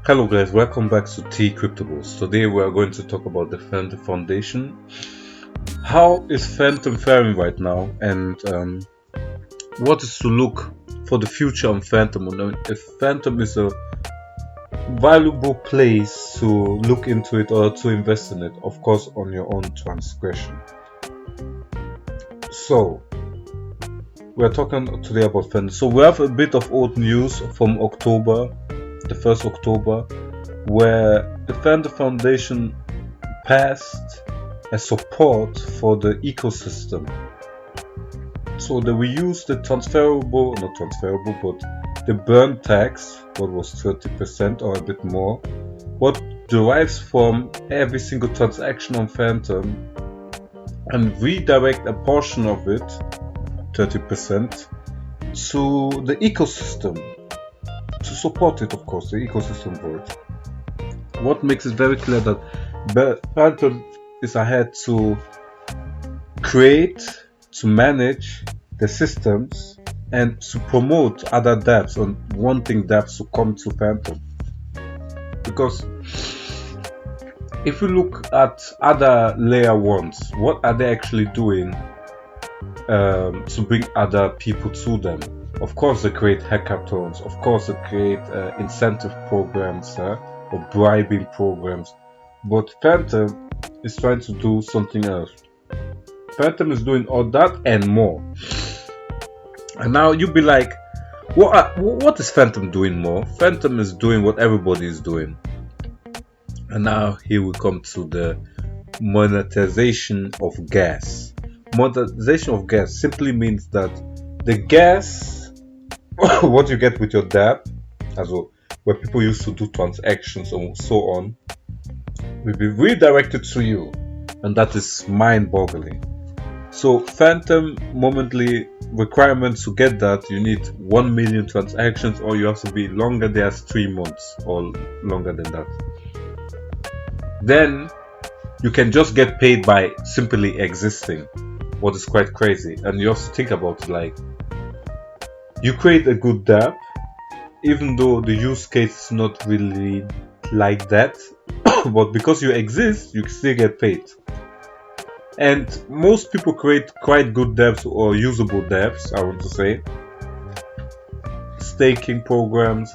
Hello guys, welcome back to T Cryptables. Today we are going to talk about the Fantom Foundation. How is Fantom faring right now, and what is to look for the future on Fantom? And if Fantom is a valuable place to look into it or to invest in it, of course on your own transgression. So we are talking today about Fantom. So we have a bit of old news from October, the 1st October, where the Fantom Foundation passed a support for the ecosystem. So they will use the not transferable, but the burn tax, what was 30% or a bit more, what derives from every single transaction on Fantom, and redirect a portion of it, 30%, to the ecosystem. To support it, of course, the ecosystem for it. What makes it very clear that Fantom is ahead to create, to manage the systems, and to promote other dApps and wanting dApps to come to Fantom. Because if you look at other layer 1s, what are they actually doing to bring other people to them? Of course they create hackathons, of course they create incentive programs or bribing programs, but Fantom is trying to do something else. Fantom is doing all that and more. And now you'll be like, what is Fantom doing more? Fantom is doing what everybody is doing. And now here we come to the monetization of gas. Monetization of gas simply means that the gas what you get with your dApp, as well, where people used to do transactions and so on, will be redirected to you, and that is mind-boggling. So Fantom momently requirements to get that, you need 1 million transactions, or you have to be longer there as 3 months or longer than that. Then you can just get paid by simply existing, what is quite crazy. And you have to think about it, like, you create a good dApp, even though the use case is not really like that, but because you exist, you still get paid. And most people create quite good dApps or usable dApps, I want to say. Staking programs,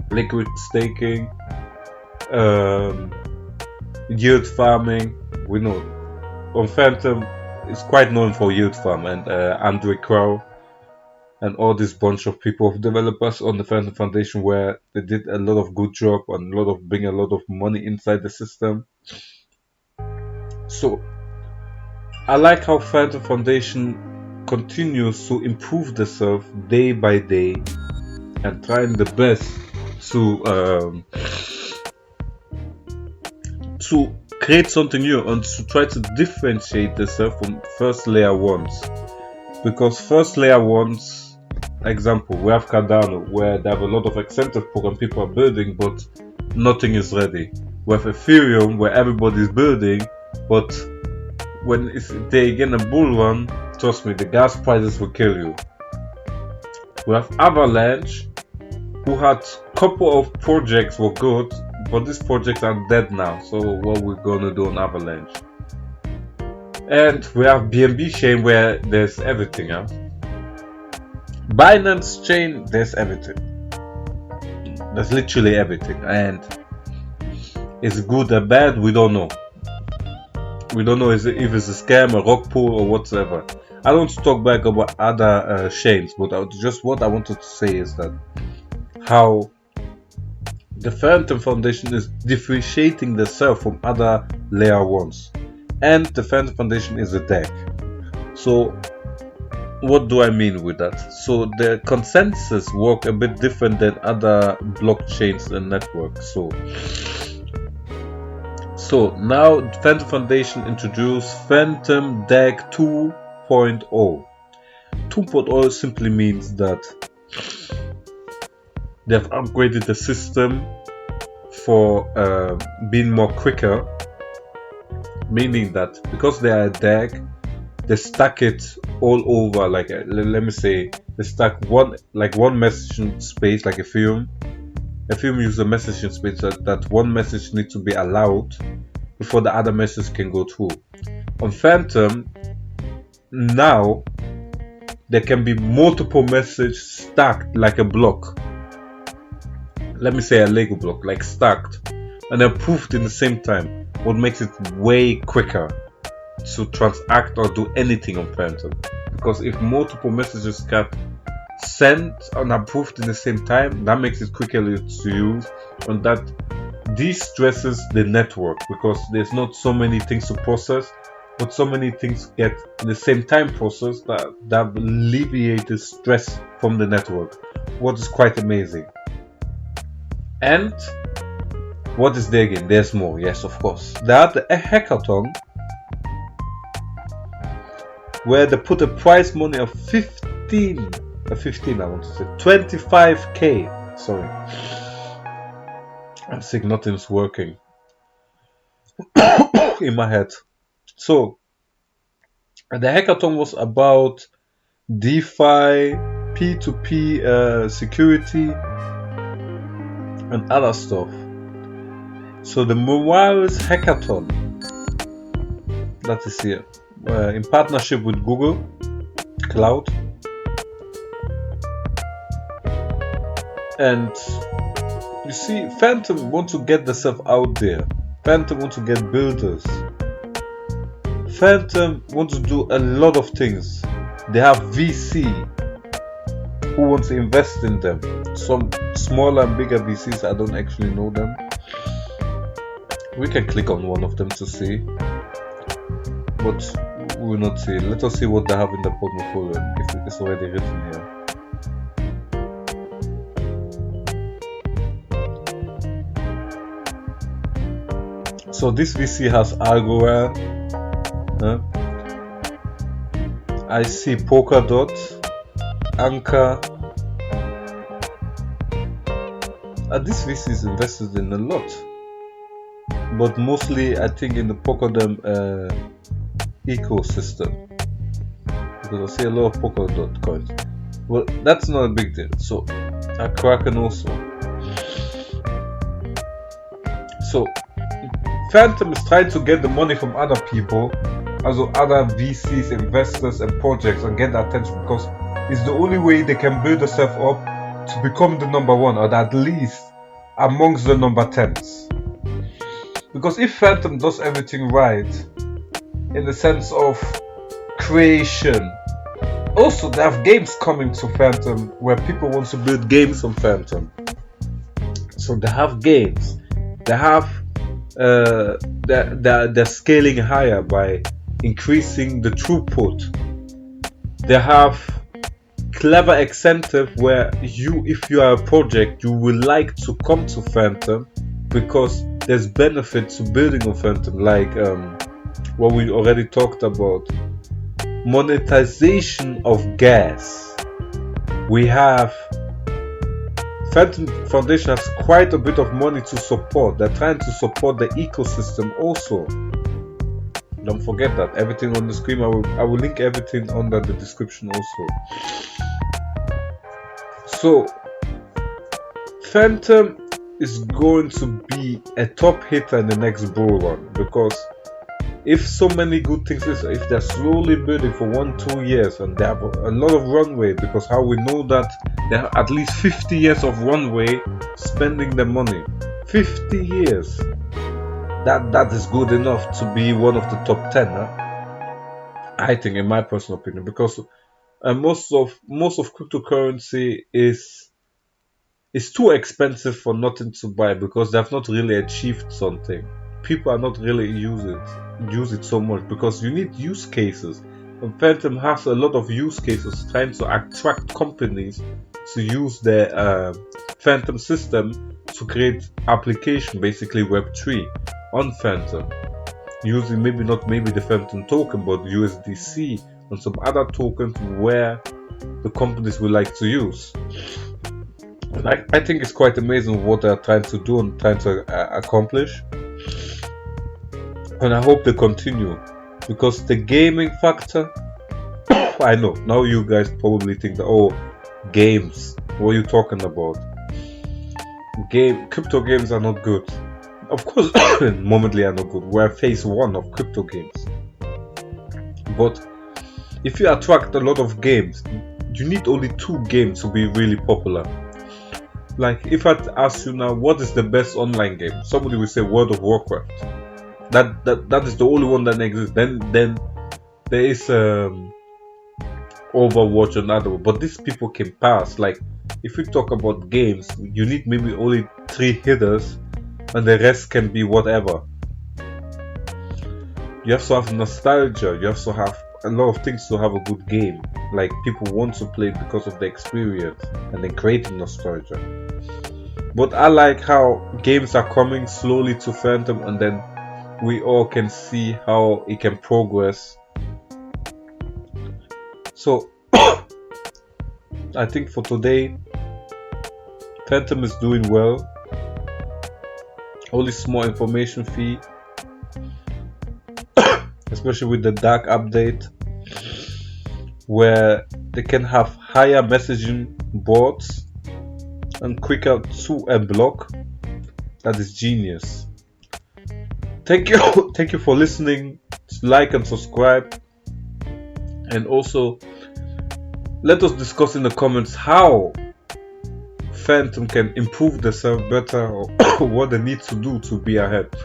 liquid staking, yield farming. We know on Fantom it's quite known for yield farm, and Andre Crow and all this bunch of people, of developers on the Fantom Foundation, where they did a lot of good job and bring a lot of money inside the system. So I like how Fantom Foundation continues to improve themselves day by day and trying the best to create something new and to try to differentiate themselves from first layer 1s. Because first layer 1s, example, we have Cardano, where they have a lot of incentive program people are building, but nothing is ready. We have Ethereum, where everybody is building, but when they get a bull run, trust me, the gas prices will kill you. We have Avalanche, who had couple of projects were good, but these projects are dead now. So what we're gonna do on Avalanche? And we have BNB chain, where there's everything. Binance chain, there's everything. There's literally everything, and is it good or bad? We don't know. We don't know if it's a scam, a rock pool, or whatsoever. I don't want to talk back about other chains, but just what I wanted to say is that how the Fantom Foundation is differentiating themselves from other layer 1s, and the Fantom Foundation is a DEX. So what do I mean with that? So the consensus work a bit different than other blockchains and networks. So now Fantom Foundation introduced Fantom DEX 2.0. 2.0 simply means that they have upgraded the system for being more quicker, meaning that because they are a DEX, they stack it all over, like let me say they stack one messaging space like Ethereum, Ethereum uses a messaging space that one message needs to be allowed before the other message can go through. On Fantom, now there can be multiple messages stacked like a block. Let me say a Lego block, like stacked and approved in the same time. What makes it way quicker to transact or do anything on Fantom. Because if multiple messages get sent and approved in the same time, that makes it quicker to use, and that de-stresses the network because there's not so many things to process, but so many things get in the same time processed that alleviates the stress from the network, what is quite amazing. And what is there again? There's more, yes, of course. They had a hackathon where they put a prize money of 25k. Sorry, I'm sick, nothing's working in my head. So the hackathon was about DeFi, P2P security and other stuff. So the Morales hackathon, that is here, in partnership with Google Cloud, and you see, Fantom want to get themselves out there. Fantom want to get builders. Fantom want to do a lot of things. They have VC who want to invest in them. Some smaller and bigger VCs, I don't actually know them. We can click on one of them to see, but we will not see. Let us see what they have in the portfolio, if it is already written here. So this VC has Algorand, I see Polkadot, Anchor. This VC is invested in a lot, but mostly I think in the Polkadot ecosystem, because I see a lot of Polkadot coins. Well, that's not a big deal. So Kraken also. So Fantom is trying to get the money from other people, also other VCs, investors and projects, and get their attention, because it's the only way they can build themselves up to become the number one, or at least amongst the number 10s. Because if Fantom does everything right, in the sense of creation, also they have games coming to Fantom where people want to build games on Fantom. So they have games, they have they're scaling higher by increasing the throughput. They have clever incentive where if you are a project, you will like to come to Fantom because there's benefits to building on Fantom, like what we already talked about, monetization of gas. We have Fantom Foundation has quite a bit of money to support. They're trying to support the ecosystem also. Don't forget that. Everything on the screen, I will link everything under the description also. So Fantom is going to be a top hitter in the next bull run, because if so many good things is, if they're slowly building for 1-2 years and they have a lot of runway, because how we know that they have at least 50 years of runway spending the money. 50 years. That is good enough to be one of the top 10, huh? I think, in my personal opinion, because most of cryptocurrency is too expensive for nothing to buy, because they have not really achieved something. People are not really use it so much, because you need use cases, and Fantom has a lot of use cases trying to attract companies to use their Fantom system to create application, basically Web3 on Fantom, using maybe the Fantom token, but USDC and some other tokens where the companies would like to use. And I think it's quite amazing what they're trying to do and trying to accomplish. And I hope they continue, because the gaming factor, I know, now you guys probably think that, oh, games, what are you talking about? crypto games are not good. Of course, momently are not good. We're phase 1 of crypto games. But if you attract a lot of games, you need only 2 games to be really popular. Like if I ask you now, what is the best online game? Somebody will say World of Warcraft. That is the only one that exists. Then there is Overwatch and other, but these people can pass. Like if we talk about games, you need maybe only 3 hitters, and the rest can be whatever. You have to have nostalgia. You have to have a lot of things to have a good game. Like people want to play it because of the experience and then creating nostalgia. But I like how games are coming slowly to Fantom, and then we all can see how it can progress. So I think for today, Fantom is doing well. Only small information fee, especially with the dark update, where they can have higher messaging boards and quicker to and block. That is genius. Thank you for listening. Like and subscribe, and also let us discuss in the comments how Fantom can improve themselves better, or what they need to do to be ahead.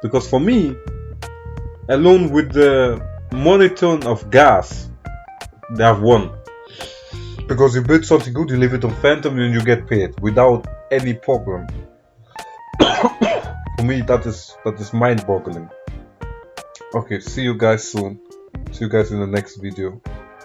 Because for me, alone with the monitoring of gas, they have won. Because you build something good, you leave it on Fantom, and you get paid without any problem. For me, that is mind-boggling. Okay, see you guys soon. See you guys in the next video.